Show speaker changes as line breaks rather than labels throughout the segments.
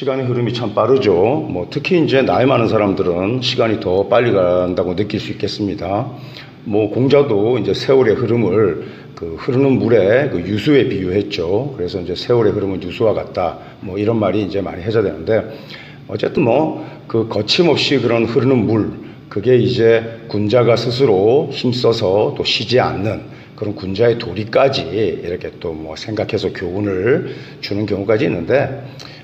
시간의 흐름이 참 빠르죠. 뭐 특히 이제 나이 많은 사람들은 시간이 더 빨리 간다고 느낄 수 있겠습니다. 뭐 공자도 이제 세월의 흐름을 그 흐르는 물의 그 유수에 비유했죠. 그래서 이제 세월의 흐름은 유수와 같다. 뭐 이런 말이 이제 많이 해자되는데 어쨌든 뭐 그 거침없이 그런 흐르는 물, 그게 이제 군자가 스스로 힘써서 또 쉬지 않는 그런 군자의 도리까지 이렇게 또 뭐 생각해서 교훈을 주는 경우까지 있는데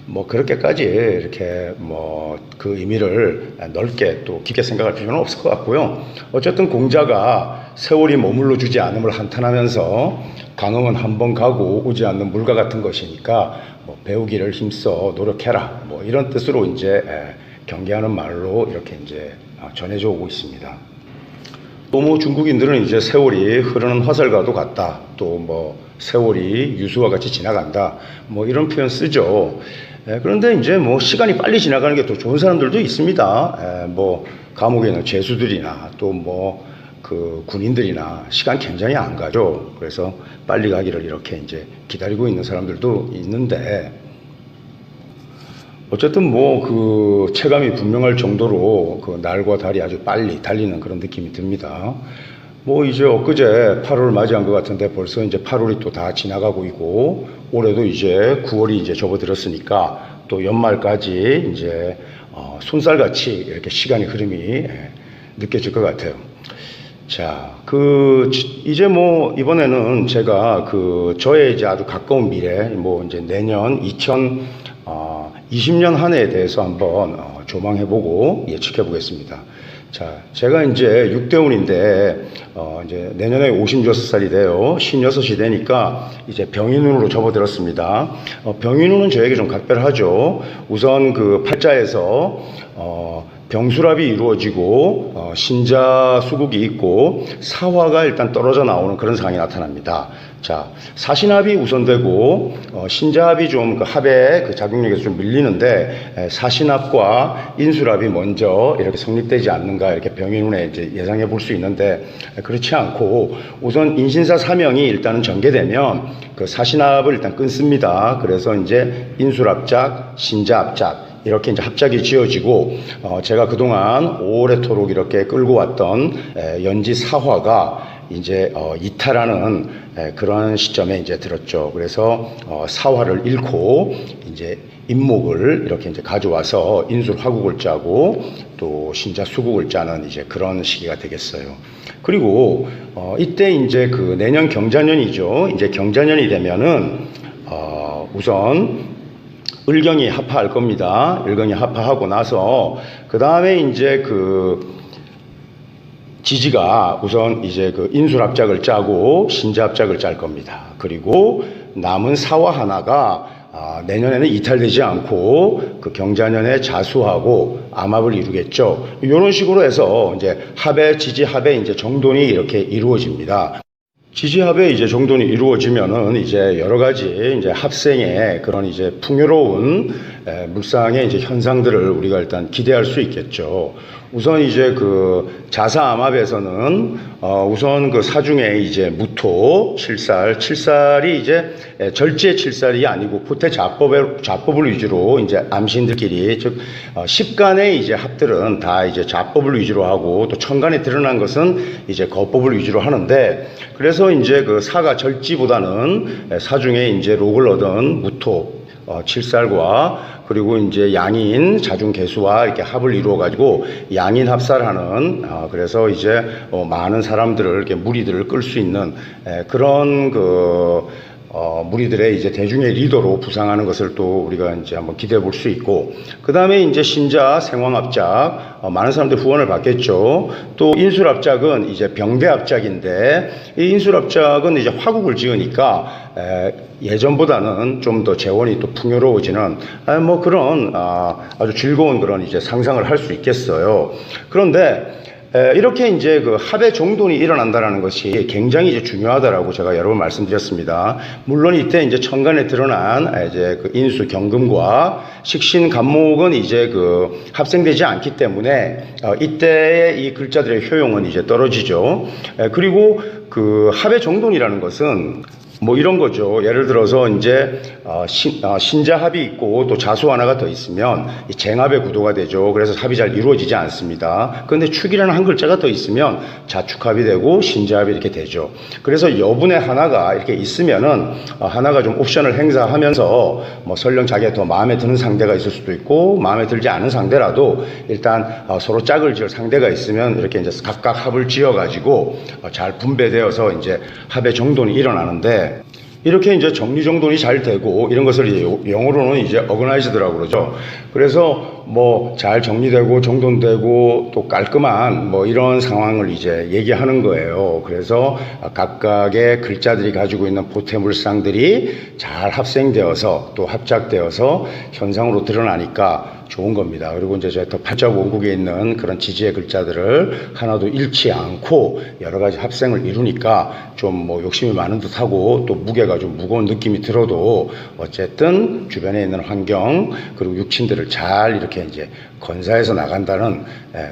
뭐 그렇게까지 이렇게 뭐 그 의미를 넓게 또 깊게 생각할 필요는 없을 것 같고요. 어쨌든 공자가 세월이 머물러 주지 않음을 한탄하면서 강흥은 한 번 가고 오지 않는 물과 같은 것이니까 뭐 배우기를 힘써 노력해라 뭐 이런 뜻으로 이제 경계하는 말로 이렇게 이제 전해져 오고 있습니다. 또 뭐 중국인들은 이제 세월이 흐르는 화살과도 같다. 또 뭐 세월이 유수와 같이 지나간다. 뭐 이런 표현 쓰죠. 그런데 이제 뭐 시간이 빨리 지나가는 게 더 좋은 사람들도 있습니다. 뭐 감옥에 있는 죄수들이나 또 뭐 그 군인들이나 시간 굉장히 안 가죠. 그래서 빨리 가기를 이렇게 이제 기다리고 있는 사람들도 있는데 어쨌든 뭐 그 체감이 분명할 정도로 그 날과 달이 아주 빨리 달리는 그런 느낌이 듭니다. 뭐 이제 엊그제 8월을 맞이한 것 같은데 벌써 이제 8월이 또 다 지나가고 있고 올해도 이제 9월이 이제 접어들었으니까 또 연말까지 이제 손살같이 이렇게 시간의 흐름이 느껴질 것 같아요. 자, 이제 뭐 이번에는 제가 저의 이제 아주 가까운 미래, 뭐 이제 내년 2020년 한 해에 대해서 한번 조망해보고 예측해보겠습니다. 자, 제가 이제 6대운인데, 이제 내년에 56살이 돼요. 56이 되니까 이제 병인운으로 접어들었습니다. 병인운은 저에게 좀 각별하죠. 우선 그 팔자에서, 병수랍이 이루어지고 신자 수국이 있고 사화가 일단 떨어져 나오는 그런 상황이 나타납니다. 자, 사신합이 우선되고 신자합이 좀 그 합의 그 작용력에서 좀 밀리는데 사신합과 인수랍이 먼저 이렇게 성립되지 않는가 이렇게 병인운에 이제 예상해 볼 수 있는데 그렇지 않고 우선 인신사 사명이 일단은 전개되면 그 사신합을 일단 끊습니다. 그래서 이제 인수랍작, 신자합작 이렇게 이제 합작이 지어지고 제가 그동안 오래토록 이렇게 끌고 왔던 연지 사화가 이제 이탈하는 그런 시점에 이제 들었죠. 그래서 사화를 잃고 이제 인목을 이렇게 이제 가져와서 인술화국을 짜고 또 신자수국을 짜는 이제 그런 시기가 되겠어요. 그리고 이때 이제 그 내년 경자년이죠. 이제 경자년이 되면은 우선 을경이 합파할 겁니다. 을경이 합파하고 나서 그 다음에 이제 지지가 우선 이제 인술합작을 짜고 신자합작을 짤 겁니다. 그리고 남은 사화 하나가 내년에는 이탈되지 않고 그 경자년에 자수하고 암합을 이루겠죠. 이런 식으로 해서 이제 지지합의 이제 정돈이 이렇게 이루어집니다. 지지합의 이제 정돈이 이루어지면은 이제 여러 가지 이제 합생의 그런 이제 풍요로운 물상의 이제 현상들을 우리가 일단 기대할 수 있겠죠. 우선 이제 자사암합에서는 우선 사중에 이제 무토, 칠살이 이제 절제 칠살이 아니고 포태 자법을 위주로 이제 암신들끼리 즉 십간의 이제 합들은 다 이제 자법을 위주로 하고 또 천간에 드러난 것은 이제 거법을 위주로 하는데 그래서 이제 사가 절지보다는 사중에 이제 록을 얻은 무토 칠살과 그리고 이제 양인 자중개수와 이렇게 합을 이루어 가지고 양인 합살하는 그래서 이제 많은 사람들을 이렇게 무리들을 끌 수 있는 그런 무리들의 이제 대중의 리더로 부상하는 것을 또 우리가 이제 한번 기대해 볼 수 있고, 그 다음에 이제 신자 생황합작, 많은 사람들 후원을 받겠죠. 또 인술합작은 이제 병대합작인데, 이 인술합작은 이제 화국을 지으니까, 예전보다는 좀 더 재원이 또 풍요로워지는, 뭐 그런, 아주 즐거운 그런 이제 상상을 할 수 있겠어요. 그런데, 이렇게 이제 합의 정돈이 일어난다는 것이 굉장히 이제 중요하다라고 제가 여러 번 말씀드렸습니다. 물론 이때 이제 천간에 드러난 이제 인수 경금과 식신 간목은 이제 합생되지 않기 때문에 이때의 이 글자들의 효용은 이제 떨어지죠. 그리고 합의 정돈이라는 것은 뭐 이런 거죠. 예를 들어서 이제 신자합이 있고 또 자수 하나가 더 있으면 이 쟁합의 구도가 되죠. 그래서 합이 잘 이루어지지 않습니다. 그런데 축이라는 한 글자가 더 있으면 자축합이 되고 신자합이 이렇게 되죠. 그래서 여분의 하나가 이렇게 있으면은 하나가 좀 옵션을 행사하면서 뭐 설령 자기가 더 마음에 드는 상대가 있을 수도 있고 마음에 들지 않은 상대라도 일단 서로 짝을 지을 상대가 있으면 이렇게 이제 각각 합을 지어 가지고 잘 분배되어서 이제 합의 정돈이 일어나는데, 이렇게 이제 정리정돈이 잘 되고 이런 것을 이제 영어로는 이제 organized라고 그러죠. 그래서 뭐 잘 정리되고 정돈되고 또 깔끔한 뭐 이런 상황을 이제 얘기하는 거예요. 그래서 각각의 글자들이 가지고 있는 보태물상들이 잘 합생되어서 또 합작되어서 현상으로 드러나니까 좋은 겁니다. 그리고 이제 제가 더 팔자국 원국에 있는 그런 지지의 글자들을 하나도 잃지 않고 여러 가지 합생을 이루니까 좀 뭐 욕심이 많은 듯하고 또 무게가 좀 무거운 느낌이 들어도 어쨌든 주변에 있는 환경 그리고 육친들을 잘 이렇게 이제 건사해서 나간다는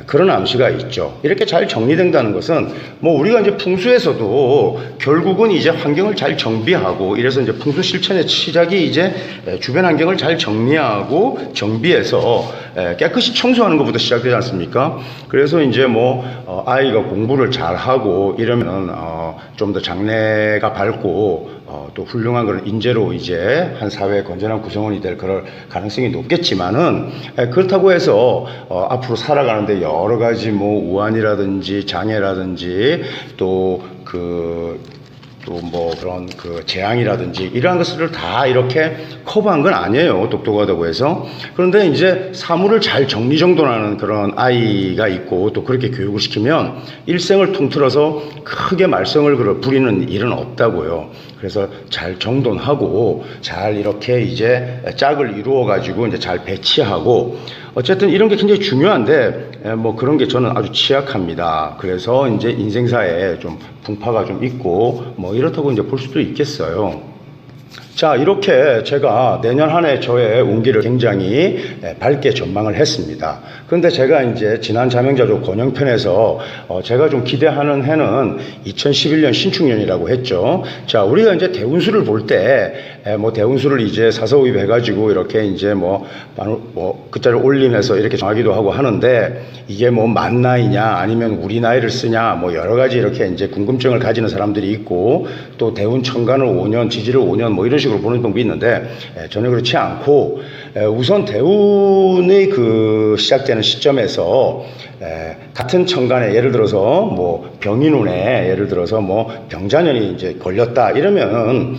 그런 암시가 있죠. 이렇게 잘 정리된다는 것은 뭐 우리가 이제 풍수에서도 결국은 이제 환경을 잘 정비하고 이래서 이제 풍수 실천의 시작이 이제 주변 환경을 잘 정리하고 정비해서 깨끗이 청소하는 것부터 시작되지 않습니까? 그래서 이제 뭐 아이가 공부를 잘 하고 이러면은 좀 더 장래가 밝고 또 훌륭한 그런 인재로 이제 한 사회의 건전한 구성원이 될 그럴 가능성이 높겠지만은 그렇다고 해서 앞으로 살아가는데 여러 가지 뭐 우환이라든지 장애라든지 또 뭐 그런 재앙이라든지 이러한 것들을 다 이렇게 커버한 건 아니에요. 똑똑하다고 해서. 그런데 이제 사물을 잘 정리정돈하는 그런 아이가 있고 또 그렇게 교육을 시키면 일생을 통틀어서 크게 말썽을 부리는 일은 없다고요. 그래서 잘 정돈하고 잘 이렇게 이제 짝을 이루어 가지고 이제 잘 배치하고 어쨌든 이런 게 굉장히 중요한데 뭐 그런 게 저는 아주 취약합니다. 그래서 이제 인생사에 좀 분파가 좀 있고 뭐 이렇다고 이제 볼 수도 있겠어요. 자, 이렇게 제가 내년 한 해 저의 운기를 굉장히 밝게 전망을 했습니다. 그런데 제가 이제 지난 자명자조 권영편에서 제가 좀 기대하는 해는 2011년 신축년이라고 했죠. 자, 우리가 이제 대운수를 볼 때 뭐 대운수를 이제 사서오입 해가지고 이렇게 이제 뭐 글자를 올림해서 이렇게 정하기도 하고 하는데 이게 뭐 만 나이냐 아니면 우리 나이를 쓰냐 뭐 여러 가지 이렇게 이제 궁금증을 가지는 사람들이 있고 또 대운 천간을 5년, 지지를 5년 뭐 이런 식으로 보는 방법이 있는데 전혀 그렇지 않고 우선 대운의 시작되는 시점에서 같은 천간에 예를 들어서 뭐 병인운에 예를 들어서 뭐 병자년이 이제 걸렸다 이러면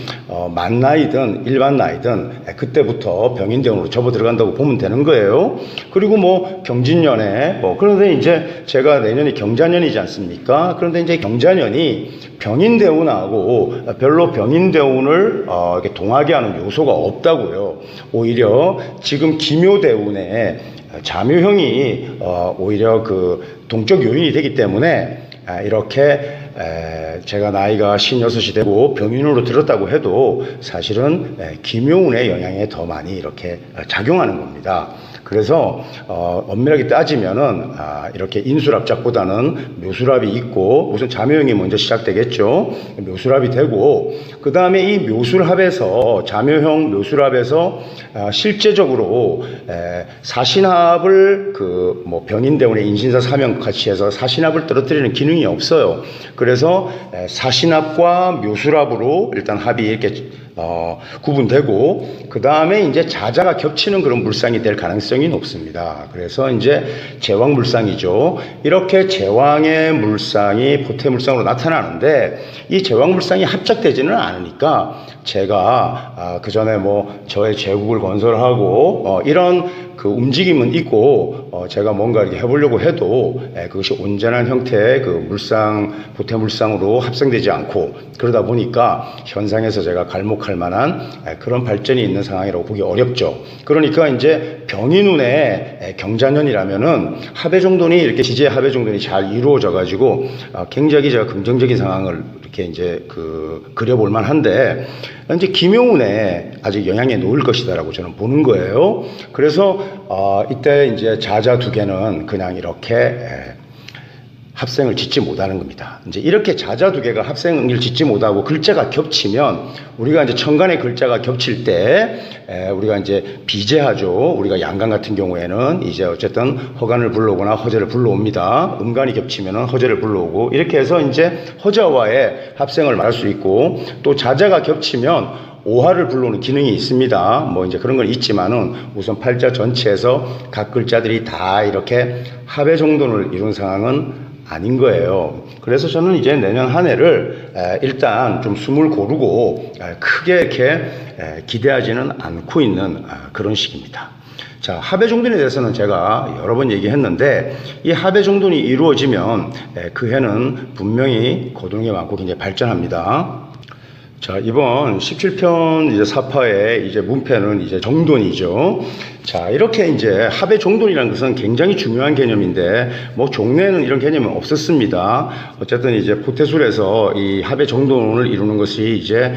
만 나이든 일반 나이든 그때부터 병인대운으로 접어 들어간다고 보면 되는 거예요. 그리고 뭐 경진년에 그런데 이제 제가 내년이 경자년이지 않습니까? 그런데 이제 경자년이 병인대운하고 별로 병인대운을 이렇게 동하게 하는 요소가 없다고요. 오히려 지금 기묘대운에 자묘형이 오히려 동적 요인이 되기 때문에 이렇게 제가 나이가 56이 되고 병인으로 들었다고 해도 사실은 기묘운의 영향에 더 많이 이렇게 작용하는 겁니다. 그래서 엄밀하게 따지면은 이렇게 인수랍작보다는 묘수랍이 있고 우선 자묘형이 먼저 시작되겠죠. 묘수랍이 되고 그 다음에 이 묘술합에서 자묘형 묘술합에서 실제적으로 사신합을 뭐 병인대운의 인신사 사명 같이 해서 사신합을 떨어뜨리는 기능이 없어요. 그래서 사신합과 묘술합으로 일단 합이 이렇게 구분되고 그 다음에 이제 자자가 겹치는 그런 물상이 될 가능성이 높습니다. 그래서 이제 제왕물상이죠. 이렇게 제왕의 물상이 보태물상으로 나타나는데 이 제왕물상이 합작되지는 않으니까 제가 그 전에 뭐 저의 제국을 건설하고 이런 움직임은 있고 제가 뭔가 이렇게 해보려고 해도 그것이 온전한 형태의 보태물상으로 합성되지 않고 그러다 보니까 현상에서 제가 갈목할 만한 그런 발전이 있는 상황이라고 보기 어렵죠. 그러니까 이제 병인운의 경자년이라면은 합의 정돈이 이렇게 지지의 합의 정돈이 잘 이루어져 가지고 굉장히 제가 긍정적인 상황을 이렇게 이제 그려볼 만한데 이제 기묘운에 아직 영향에 놓을 것이다라고 저는 보는 거예요. 그래서 이때 이제 자자 두 개는 그냥 이렇게 합생을 짓지 못하는 겁니다. 이제 이렇게 자자 두 개가 합생을 짓지 못하고 글자가 겹치면 우리가 이제 천간의 글자가 겹칠 때 우리가 이제 비재하죠. 우리가 양간 같은 경우에는 이제 어쨌든 허간을 불러오거나 허재를 불러옵니다. 음간이 겹치면은 허재를 불러오고 이렇게 해서 이제 허자와의 합생을 말할 수 있고 또 자자가 겹치면 오화를 불러오는 기능이 있습니다. 뭐 이제 그런 건 있지만은 우선 팔자 전체에서 각 글자들이 다 이렇게 합의 정돈을 이룬 상황은 아닌 거예요. 그래서 저는 이제 내년 한 해를 일단 좀 숨을 고르고 크게 이렇게 기대하지는 않고 있는 그런 시기입니다. 자, 합의 정돈에 대해서는 제가 여러 번 얘기했는데 이 합의 정돈이 이루어지면 그 해는 분명히 거두는 게 많고 굉장히 발전합니다. 자, 이번 17편 이제 사파의 이제 문패는 이제 정돈이죠. 자, 이렇게 이제 합의 정돈이라는 것은 굉장히 중요한 개념인데, 뭐 종래에는 이런 개념은 없었습니다. 어쨌든 이제 포태술에서 이 합의 정돈을 이루는 것이 이제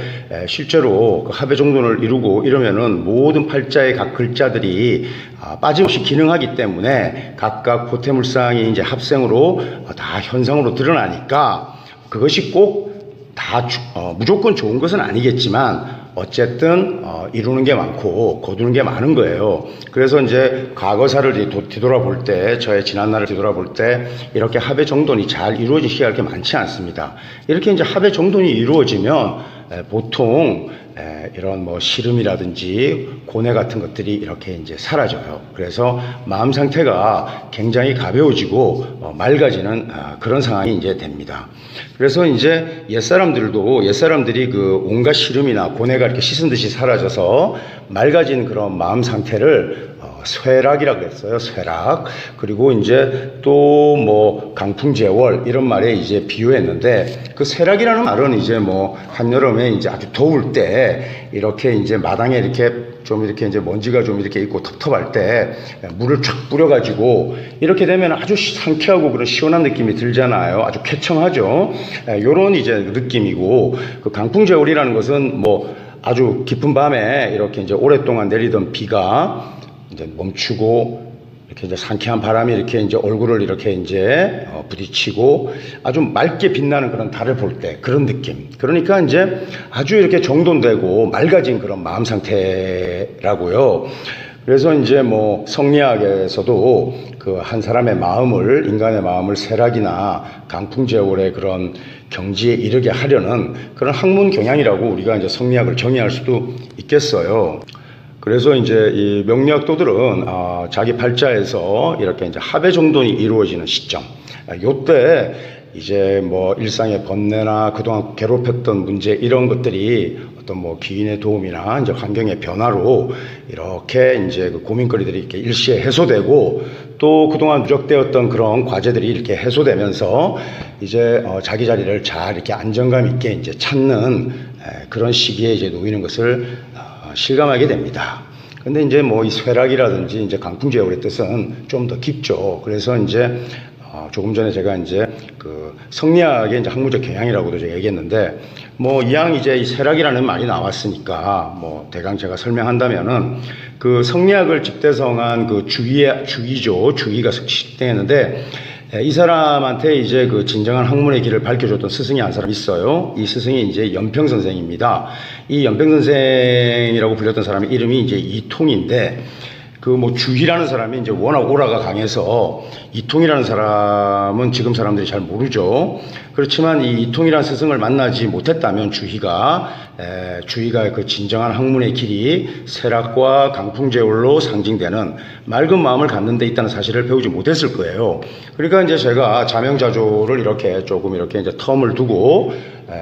실제로 그 합의 정돈을 이루고 이러면은 모든 팔자의 각 글자들이 빠짐없이 기능하기 때문에 각각 포태물상이 이제 합생으로 다 현상으로 드러나니까 그것이 꼭 다 무조건 좋은 것은 아니겠지만 어쨌든 이루는 게 많고 거두는 게 많은 거예요. 그래서 이제 과거사를 뒤돌아볼 때, 저의 지난날을 뒤돌아볼 때 이렇게 합의 정돈이 잘 이루어진 시기가 그렇게 많지 않습니다. 이렇게 이제 합의 정돈이 이루어지면 보통 이런 뭐 시름이라든지 고뇌 같은 것들이 이렇게 이제 사라져요. 그래서 마음 상태가 굉장히 가벼워지고 맑아지는 그런 상황이 이제 됩니다. 그래서 이제 옛사람들이 그 온갖 시름이나 고뇌가 이렇게 씻은 듯이 사라져서 맑아진 그런 마음 상태를 쇠락이라고 그랬어요. 쇠락. 그리고 이제 또 뭐 강풍제월 이런 말에 이제 비유했는데 그 쇠락이라는 말은 이제 뭐 한여름에 이제 아주 더울 때 이렇게 이제 마당에 이렇게 좀 이렇게 이제 먼지가 좀 이렇게 있고 텁텁할 때 물을 쫙 뿌려가지고 이렇게 되면 아주 상쾌하고 그런 시원한 느낌이 들잖아요. 아주 쾌청하죠. 요런 이제 느낌이고 그 강풍제월이라는 것은 뭐 아주 깊은 밤에 이렇게 이제 오랫동안 내리던 비가 이제 멈추고 이렇게 이제 상쾌한 바람이 이렇게 이제 얼굴을 이렇게 이제 부딪히고 아주 맑게 빛나는 그런 달을 볼 때 그런 느낌. 그러니까 이제 아주 이렇게 정돈되고 맑아진 그런 마음 상태라고요. 그래서 이제 뭐 성리학에서도 그 한 사람의 마음을, 인간의 마음을 쇠락이나 강풍제월의 그런 경지에 이르게 하려는 그런 학문 경향이라고 우리가 이제 성리학을 정의할 수도 있겠어요. 그래서 이제 이 명리학도들은 자기 팔자에서 이렇게 이제 합의 정돈이 이루어지는 시점, 요때 이제 뭐 일상의 번뇌나 그동안 괴롭혔던 문제 이런 것들이 어떤 뭐 기인의 도움이나 이제 환경의 변화로 이렇게 이제 그 고민거리들이 이렇게 일시에 해소되고 또 그동안 누적되었던 그런 과제들이 이렇게 해소되면서 이제 자기 자리를 잘 이렇게 안정감 있게 이제 찾는 그런 시기에 이제 놓이는 것을 실감하게 됩니다. 근데 이제 뭐 이 쇠락이라든지 이제 강풍제월의 뜻은 좀 더 깊죠. 그래서 이제 조금 전에 제가 이제 그 성리학의 이제 학문적 경향이라고도 제가 얘기했는데 뭐 이왕 이제 이 쇠락이라는 말이 나왔으니까 뭐 대강 제가 설명한다면은 그 성리학을 집대성한 그 주의죠. 주의가 식대했는데 이 사람한테 이제 그 진정한 학문의 길을 밝혀줬던 스승이 한 사람 있어요. 이 스승이 이제 연평 선생입니다. 이 연평 선생이라고 불렸던 사람의 이름이 이제 이통인데 그 뭐 주희라는 사람이 이제 워낙 오라가 강해서 이통이라는 사람은 지금 사람들이 잘 모르죠. 그렇지만 이 이통이라는 스승을 만나지 못했다면 주희가 그 진정한 학문의 길이 쇠락과 강풍제월로 상징되는 맑은 마음을 갖는 데 있다는 사실을 배우지 못했을 거예요. 그러니까 이제 제가 자명자조를 이렇게 조금 이렇게 이제 텀을 두고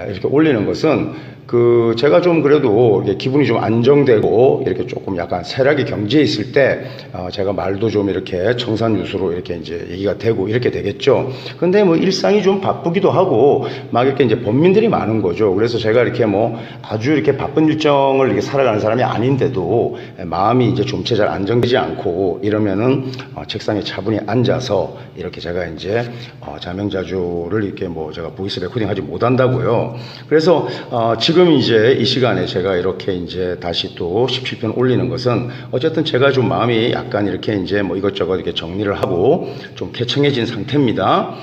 이렇게 올리는 것은 그 제가 좀 그래도 기분이 좀 안정되고 이렇게 조금 약간 쇠락의 경지에 있을 때 제가 말도 좀 이렇게 청산유수로 이렇게 이제 얘기가 되고 이렇게 되겠죠. 근데 뭐 일상이 좀 바쁘기도 하고 막 이렇게 이제 범민들이 많은 거죠. 그래서 제가 이렇게 뭐 아주 이렇게 바쁜 일정을 이렇게 살아가는 사람이 아닌데도 마음이 이제 좀채 잘 안정되지 않고 이러면은 책상에 차분히 앉아서 이렇게 제가 이제 자명자조를 이렇게 뭐 제가 보이스 레코딩 하지 못한다고요. 그래서 지금 지금 이제 이 시간에 제가 이렇게 이제 다시 또 17편 올리는 것은 어쨌든 제가 좀 마음이 약간 이렇게 이제 뭐 이것저것 이렇게 정리를 하고 좀 쾌청해진 상태입니다.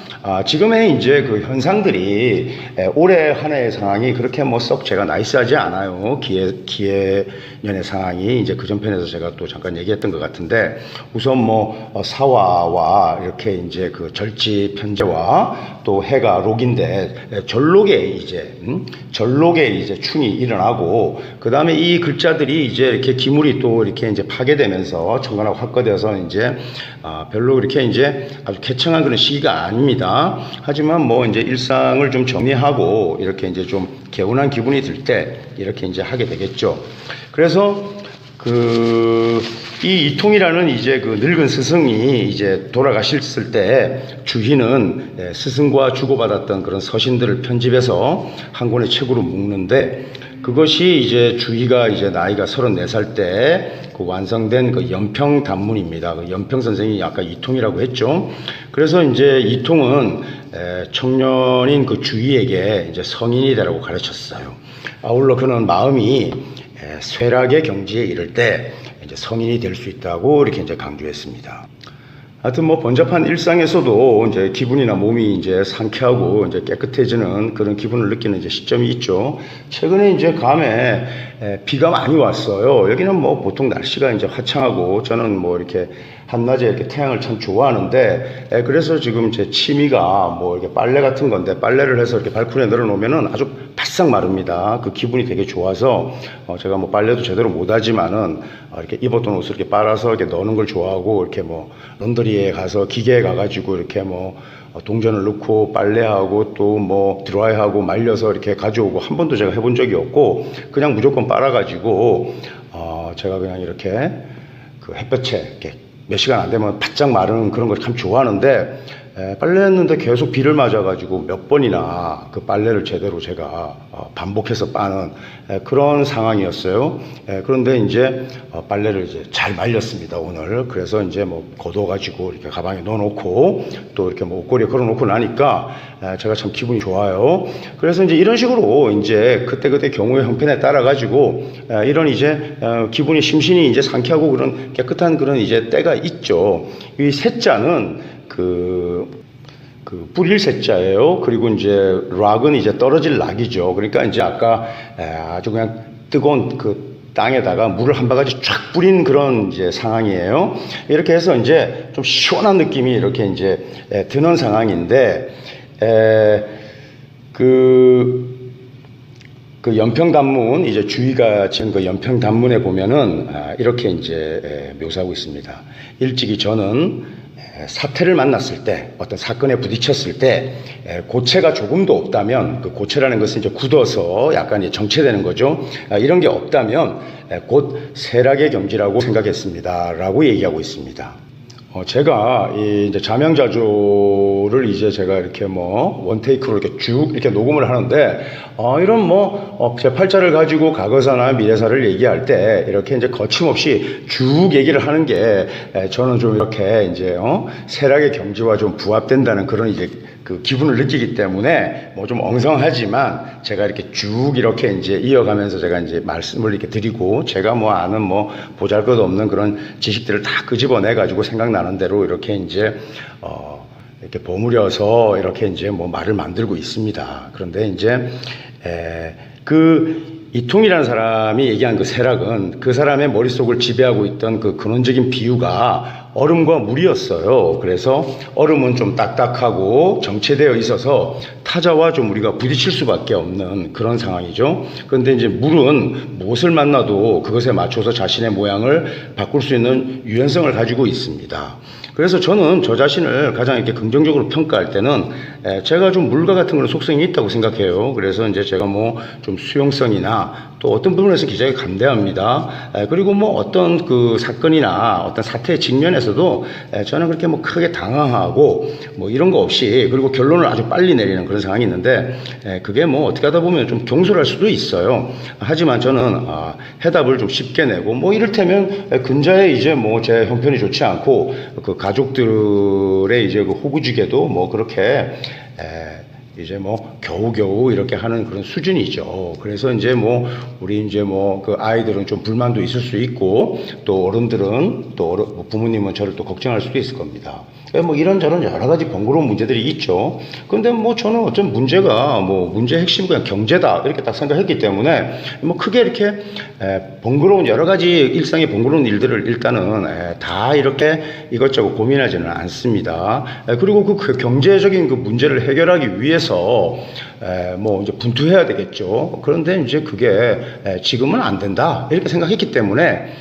지금의 이제 그 현상들이 올해 한 해의 상황이 그렇게 뭐 썩 제가 나이스하지 않아요. 기해년의 상황이 이제 그 전편에서 제가 또 잠깐 얘기했던 것 같은데 우선 뭐 사화와 이렇게 이제 그 절지 편제와 또 해가 록인데 절록에 이제 충이 일어나고 그 다음에 이 글자들이 이제 이렇게 기물이 또 이렇게 이제 파괴되면서 천간하고 합거되어서 이제 별로 이렇게 이제 아주 쾌청한 그런 시기가 아닙니다. 하지만 뭐 이제 일상을 좀 정리하고 이렇게 이제 좀 개운한 기분이 들 때 이렇게 이제 하게 되겠죠. 그래서 이 이통이라는 이제 그 늙은 스승이 이제 돌아가셨을 때 주희는 스승과 주고받았던 그런 서신들을 편집해서 한 권의 책으로 묶는데 그것이 이제 주희가 이제 나이가 34살 때 그 완성된 그 연평 단문입니다. 그 연평 선생이 아까 이통이라고 했죠. 그래서 이제 이통은 청년인 그 주희에게 이제 성인이 되라고 가르쳤어요. 아울러 그는 마음이 쇠락의 경지에 이를 때 이제 성인이 될 수 있다고 이렇게 이제 강조했습니다. 하여튼 뭐 번잡한 일상에서도 이제 기분이나 몸이 이제 상쾌하고 이제 깨끗해지는 그런 기분을 느끼는 이제 시점이 있죠. 최근에 이제 감에 비가 많이 왔어요. 여기는 뭐 보통 날씨가 이제 화창하고 저는 뭐 이렇게 한낮에 이렇게 태양을 참 좋아하는데 그래서 지금 제 취미가 뭐 이렇게 빨래 같은 건데 빨래를 해서 이렇게 발코니에 널어놓으면은 아주 바싹 마릅니다. 그 기분이 되게 좋아서 제가 뭐 빨래도 제대로 못하지만은 이렇게 입었던 옷을 이렇게 빨아서 이렇게 넣는 걸 좋아하고 이렇게 뭐 런더리에 가서 기계에 가가지고 이렇게 뭐 동전을 넣고 빨래하고 또 뭐 드라이하고 말려서 이렇게 가져오고 한 번도 제가 해본 적이 없고 그냥 무조건 빨아가지고 제가 그냥 이렇게 그 햇볕에 이렇게 몇 시간 안 되면 바짝 마르는 그런 걸 참 좋아하는데 빨래했는데 계속 비를 맞아가지고 몇 번이나 그 빨래를 제대로 제가 반복해서 빠는 그런 상황이었어요. 그런데 이제 빨래를 이제 잘 말렸습니다, 오늘. 그래서 이제 뭐 걷어가지고 이렇게 가방에 넣어놓고 또 이렇게 뭐 옷걸이에 걸어놓고 나니까 제가 참 기분이 좋아요. 그래서 이제 이런 식으로 이제 그때그때 경우의 형편에 따라가지고 이런 이제 기분이 심신이 이제 상쾌하고 그런 깨끗한 그런 이제 때가 있죠. 이 세자는 그 뿌릴 새자예요. 그리고 이제 락은 이제 떨어질 락이죠. 그러니까 이제 아까 아주 그냥 뜨거운 그 땅에다가 물을 한 바가지 쫙 뿌린 그런 이제 상황이에요. 이렇게 해서 이제 좀 시원한 느낌이 이렇게 이제 드는 상황인데 그 연평단문 이제 주의가 지은 그 연평단문에 보면은 이렇게 이제 묘사하고 있습니다. 일찍이 저는 사태를 만났을 때 어떤 사건에 부딪혔을 때 고체가 조금도 없다면 그 고체라는 것은 이제 굳어서 약간 이제 정체되는 거죠. 이런 게 없다면 곧 쇠락의 경지라고 생각했습니다. 라고 얘기하고 있습니다. 제가 이제 자명자조를 이제 제가 이렇게 뭐 원테이크로 이렇게 쭉 이렇게 녹음을 하는데 이런 뭐 제8자를 가지고 과거사나 미래사를 얘기할 때 이렇게 이제 거침없이 쭉 얘기를 하는 게 저는 좀 이렇게 이제 쇠락의 경지와 좀 부합된다는 그런 이제 그 기분을 느끼기 때문에 뭐 좀 엉성하지만 제가 이렇게 쭉 이렇게 이제 이어가면서 제가 이제 말씀을 이렇게 드리고 제가 뭐 아는 뭐 보잘것없는 그런 지식들을 다 끄집어내 가지고 생각나는 대로 이렇게 이제 이렇게 버무려서 이렇게 이제 뭐 말을 만들고 있습니다. 그런데 이제 이통이라는 사람이 얘기한 그 쇠락은 그 사람의 머릿속을 지배하고 있던 그 근원적인 비유가 얼음과 물이었어요. 그래서 얼음은 좀 딱딱하고 정체되어 있어서 타자와 좀 우리가 부딪힐 수밖에 없는 그런 상황이죠. 그런데 이제 물은 무엇을 만나도 그것에 맞춰서 자신의 모양을 바꿀 수 있는 유연성을 가지고 있습니다. 그래서 저는 저 자신을 가장 이렇게 긍정적으로 평가할 때는 제가 좀 물과 같은 그런 속성이 있다고 생각해요. 그래서 이제 제가 뭐 좀 수용성이나 또 어떤 부분에서 굉장히 감대합니다. 그리고 뭐 어떤 그 사건이나 어떤 사태에 직면해서도 저는 그렇게 뭐 크게 당황하고 뭐 이런 거 없이 그리고 결론을 아주 빨리 내리는 그런 상황이 있는데 그게 뭐 어떻게 하다 보면 좀 경솔할 수도 있어요. 하지만 저는 해답을 좀 쉽게 내고 뭐 이를테면 근자에 이제 뭐 제 형편이 좋지 않고 그 가족들의 이제 그 호구지게도 뭐 그렇게 이제 뭐 겨우겨우 이렇게 하는 그런 수준이죠. 그래서 이제 뭐 우리 이제 뭐 그 아이들은 좀 불만도 있을 수 있고 또 어른들은 또 부모님은 저를 또 걱정할 수도 있을 겁니다. 뭐 이런저런 여러 가지 번거로운 문제들이 있죠. 근데 뭐 저는 어떤 문제가 뭐 문제 핵심은 그냥 경제다 이렇게 딱 생각했기 때문에 뭐 크게 이렇게 번거로운 여러 가지 일상의 번거로운 일들을 일단은 다 이렇게 이것저것 고민하지는 않습니다. 그리고 그 경제적인 그 문제를 해결하기 위해서 뭐 이제 분투해야 되겠죠. 그런데 이제 그게 지금은 안 된다 이렇게 생각했기 때문에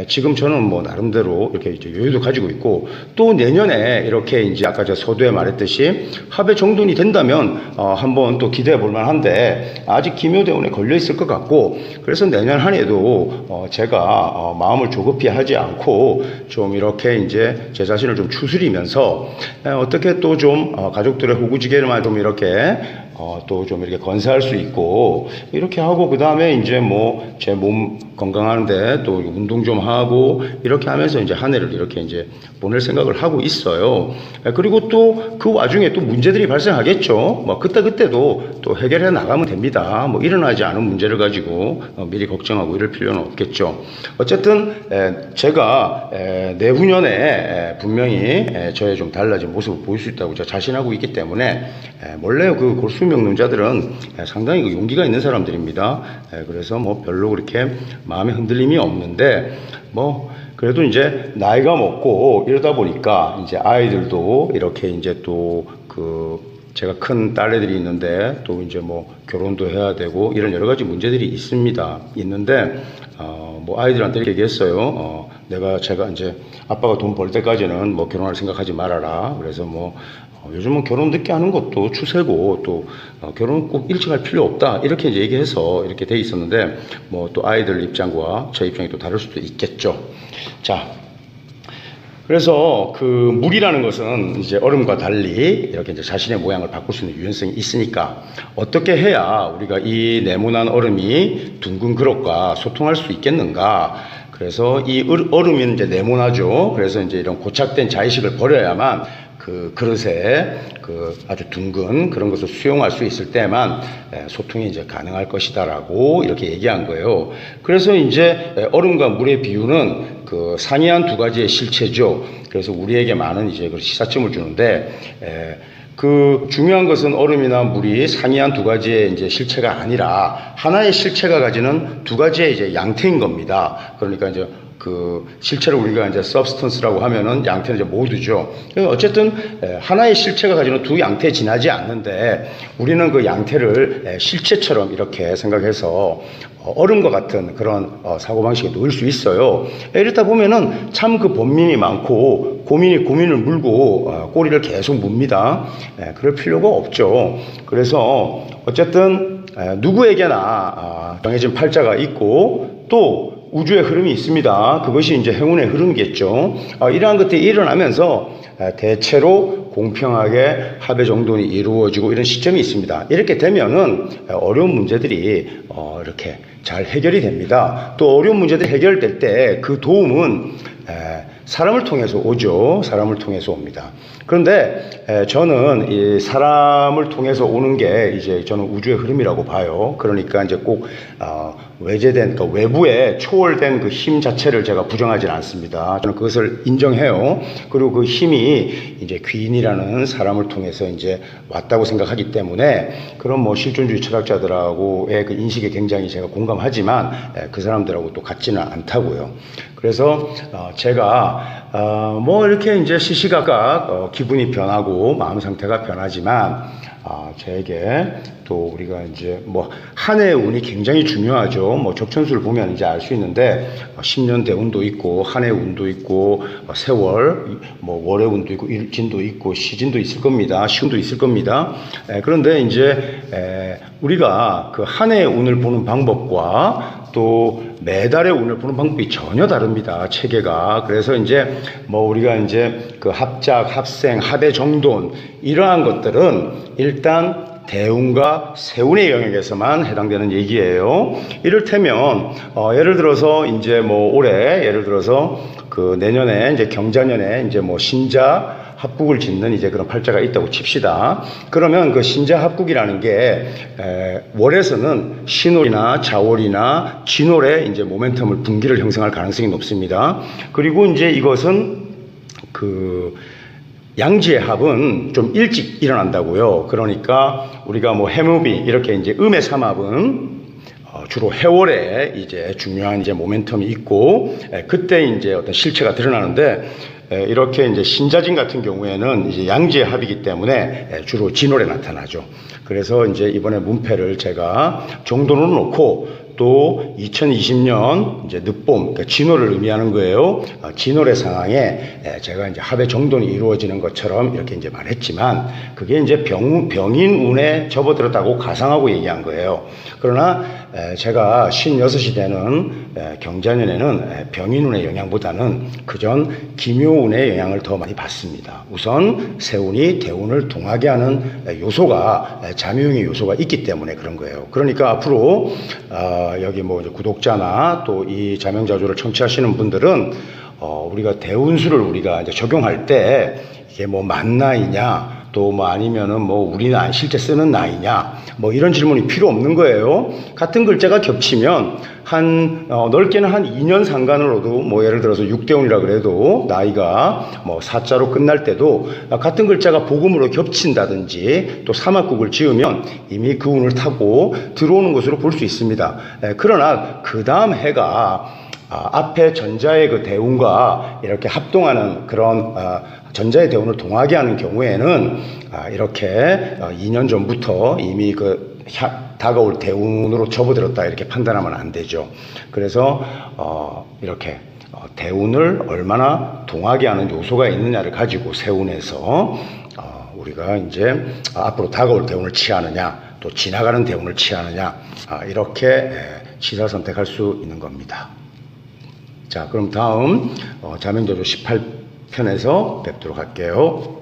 지금 저는 뭐 나름대로 이렇게 이제 여유도 가지고 있고 또 내년에 이렇게 이제 아까 저 서두에 말했듯이 합의 정돈이 된다면 한번 또 기대해 볼 만한데 아직 기묘대운에 걸려 있을 것 같고 그래서 내년 한 해도 제가 마음을 조급히 하지 않고 좀 이렇게 이제 제 자신을 좀 추스리면서 어떻게 또 좀 가족들의 호구지게만 좀 이렇게 또 좀 이렇게 건사할 수 있고 이렇게 하고 그 다음에 이제 뭐 제 몸 건강하는데 또 운동 좀 하고 이렇게 하면서 이제 한 해를 이렇게 이제 보낼 생각을 하고 있어요. 그리고 또 그 와중에 또 문제들이 발생하겠죠. 뭐 그때도 또 해결해 나가면 됩니다. 뭐 일어나지 않은 문제를 가지고 미리 걱정하고 이럴 필요는 없겠죠. 어쨌든 제가 내후년에 분명히 저의 좀 달라진 모습을 보일 수 있다고 제가 자신하고 있기 때문에 원래 그 골수명론자들은 상당히 그 용기가 있는 사람들입니다. 그래서 뭐 별로 그렇게 마음에 흔들림이 없는데 뭐 그래도 이제 나이가 먹고 이러다 보니까 이제 아이들도 이렇게 이제 또 그 제가 큰 딸애들이 있는데 또 이제 뭐 결혼도 해야 되고 이런 여러 가지 문제들이 있는데 뭐 아이들한테 이렇게 얘기했어요. 제가 이제 아빠가 돈 벌 때까지는 뭐 결혼할 생각하지 말아라. 그래서 뭐 요즘은 결혼 늦게 하는 것도 추세고 또 결혼 꼭 일찍 할 필요 없다 이렇게 이제 얘기해서 이렇게 돼 있었는데 뭐 또 아이들 입장과 제 입장이 또 다를 수도 있겠죠. 자, 그래서 그 물이라는 것은 이제 얼음과 달리 이렇게 이제 자신의 모양을 바꿀 수 있는 유연성이 있으니까 어떻게 해야 우리가 이 네모난 얼음이 둥근 그릇과 소통할 수 있겠는가? 그래서 이 얼음이 이제 네모나죠. 그래서 이제 이런 고착된 자의식을 버려야만 그 그릇에 그 아주 둥근 그런 것을 수용할 수 있을 때만 소통이 이제 가능할 것이다라고 이렇게 얘기한 거예요. 그래서 이제 얼음과 물의 비유는 그 상이한 두 가지의 실체죠. 그래서 우리에게 많은 이제 그 시사점을 주는데 그 중요한 것은 얼음이나 물이 상이한 두 가지의 이제 실체가 아니라 하나의 실체가 가지는 두 가지의 이제 양태인 겁니다. 그러니까 이제 그 실체를 우리가 이제 substance라고 하면은 양태는 이제 모두죠. 어쨌든 하나의 실체가 가지는 두 양태에 지나지 않는데 우리는 그 양태를 실체처럼 이렇게 생각해서 얼음과 같은 그런 사고방식에 놓일 수 있어요. 이렇다 보면은 참 그 번민이 많고 고민을 물고 꼬리를 계속 뭅니다. 그럴 필요가 없죠. 그래서 어쨌든 누구에게나 정해진 팔자가 있고 또 우주의 흐름이 있습니다. 그것이 이제 행운의 흐름이겠죠. 이러한 것들이 일어나면서 대체로 공평하게 합의 정돈이 이루어지고 이런 시점이 있습니다. 이렇게 되면은 어려운 문제들이 이렇게 잘 해결이 됩니다. 또 어려운 문제들이 해결될 때 그 도움은 사람을 통해서 오죠. 사람을 통해서 옵니다. 그런데 저는 이 사람을 통해서 오는 게 이제 저는 우주의 흐름이라고 봐요. 그러니까 이제 꼭 외제된 그러니까 외부에 초월된 그 힘 자체를 제가 부정하지는 않습니다. 저는 그것을 인정해요. 그리고 그 힘이 이제 귀인이라는 사람을 통해서 이제 왔다고 생각하기 때문에 그런 뭐 실존주의 철학자들하고의 그 인식에 굉장히 제가 공감하지만 그 사람들하고 또 같지는 않다고요. 그래서 제가 뭐 이렇게 이제 시시각각 기분이 변하고 마음 상태가 변하지만 저에게 또 우리가 이제 뭐 한 해의 운이 굉장히 중요하죠. 뭐 적천수를 보면 이제 알 수 있는데 10년 대운도 있고 한 해 운도 있고 세월 뭐 월의 운도 있고 일진도 있고 시진도 있을 겁니다. 시운도 있을 겁니다. 그런데 이제 우리가 그 한 해의 운을 보는 방법과 또 매달의 운을 보는 방법이 전혀 다릅니다. 체계가. 그래서 이제 뭐 우리가 이제 그 합작, 합생, 합의 정돈 이러한 것들은 일단 대운과 세운의 영역에서만 해당되는 얘기예요. 이를테면 예를 들어서 이제 뭐 올해 예를 들어서 그 내년에 이제 경자년에 이제 뭐 신자 합국을 짓는 이제 그런 팔자가 있다고 칩시다. 그러면 그 신자 합국이라는 게 월에서는 신월이나 자월이나 진월에 이제 모멘텀을 분기를 형성할 가능성이 높습니다. 그리고 이제 이것은 그 양지의 합은 좀 일찍 일어난다고요. 그러니까 우리가 뭐 해무비 이렇게 이제 음의 삼합은 주로 해월에 이제 중요한 이제 모멘텀이 있고 그때 이제 어떤 실체가 드러나는데 이렇게 이제 신자진 같은 경우에는 이제 양지의 합이기 때문에 주로 진월에 나타나죠. 그래서 이제 이번에 문패를 제가 정돈으로 놓고 또 2020년 이제 늦봄, 그러니까 진월을 의미하는 거예요. 진월의 상황에 제가 이제 합의 정돈이 이루어지는 것처럼 이렇게 이제 말했지만 그게 이제 병인운에 접어들었다고 가상하고 얘기한 거예요. 그러나 제가 56이 되는 경자년에는 병인운의 영향보다는 그전 기묘운의 영향을 더 많이 받습니다. 우선 세운이 대운을 동하게 하는 요소가 잠유형의 요소가 있기 때문에 그런 거예요. 그러니까 앞으로 여기 뭐 구독자나 또 이 자명자조를 청취하시는 분들은 우리가 대운수를 우리가 이제 적용할 때 이게 뭐 만나이냐 또 뭐 아니면은 뭐 우리는 실제 쓰는 나이냐 뭐 이런 질문이 필요 없는 거예요. 같은 글자가 겹치면 한 넓게는 한 2년 상간으로도 뭐 예를 들어서 6대운이라 그래도 나이가 뭐 4자로 끝날 때도 같은 글자가 복음으로 겹친다든지 또 삼합국을 지으면 이미 그 운을 타고 들어오는 것으로 볼 수 있습니다. 그러나 그 다음 해가 앞에 전자의 그 대운과 이렇게 합동하는 그런 전자의 대운을 동하게 하는 경우에는 이렇게 2년 전부터 이미 그 다가올 대운으로 접어들었다 이렇게 판단하면 안 되죠. 그래서 이렇게 대운을 얼마나 동하게 하는 요소가 있느냐를 가지고 세운에서 우리가 이제 앞으로 다가올 대운을 취하느냐 또 지나가는 대운을 취하느냐 이렇게 취사 선택할 수 있는 겁니다. 자, 그럼 다음 자명자조 18편에서 뵙도록 할게요.